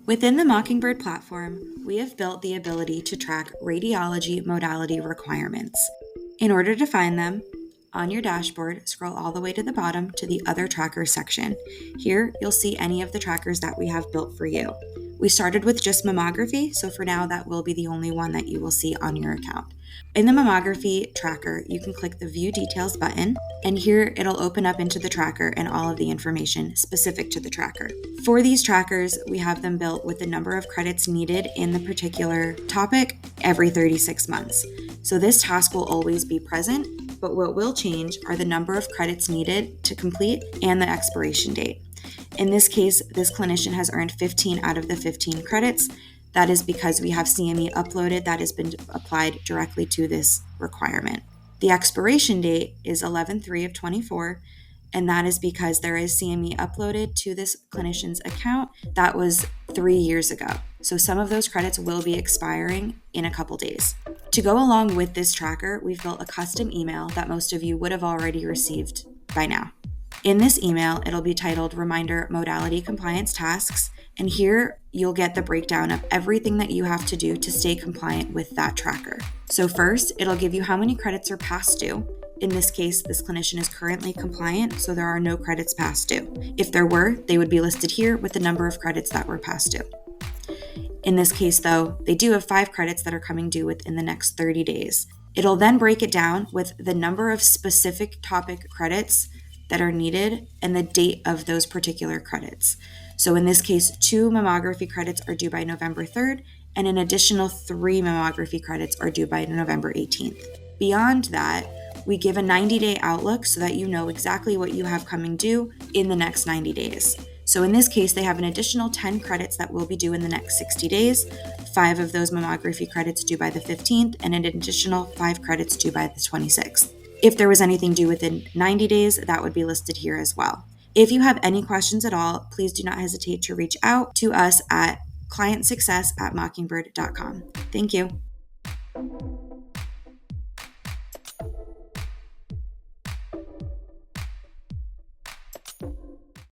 Within the Mockingbird platform, we have built the ability to track radiology modality requirements. In order to find them, on your dashboard, scroll all the way to the bottom to the Other Trackers section. Here, you'll see any of the trackers that we have built for you. We started with just mammography, so for now, that will be the only one that you will see on your account. In the mammography tracker, you can click the View Details button, and here it'll open up into the tracker and all of the information specific to the tracker. For these trackers, we have them built with the number of credits needed in the particular topic every 36 months. So this task will always be present, but what will change are the number of credits needed to complete and the expiration date. In this case, this clinician has earned 15 out of the 15 credits. That is because we have CME uploaded that has been applied directly to this requirement. The expiration date is 11/3 of 24, and that is because there is CME uploaded to this clinician's account that was 3 years ago. So some of those credits will be expiring in a couple days. To go along with this tracker, we've built a custom email that most of you would have already received by now. In this email, it'll be titled Reminder Modality Compliance Tasks, and here you'll get the breakdown of everything that you have to do to stay compliant with that tracker. So first, it'll give you how many credits are past due. In this case, this clinician is currently compliant, so there are no credits past due. If there were, they would be listed here with the number of credits that were past due. In this case, though, they do have 5 credits that are coming due within the next 30 days. It'll then break it down with the number of specific topic credits that are needed and the date of those particular credits. So in this case, 2 mammography credits are due by November 3rd, and an additional 3 mammography credits are due by November 18th. Beyond that, we give a 90-day outlook so that you know exactly what you have coming due in the next 90 days. So in this case, they have an additional 10 credits that will be due in the next 60 days, 5 of those mammography credits due by the 15th, and an additional 5 credits due by the 26th. If there was anything due within 90 days, that would be listed here as well. If you have any questions at all, please do not hesitate to reach out to us at clientsuccess@mockingbird.com. Thank you.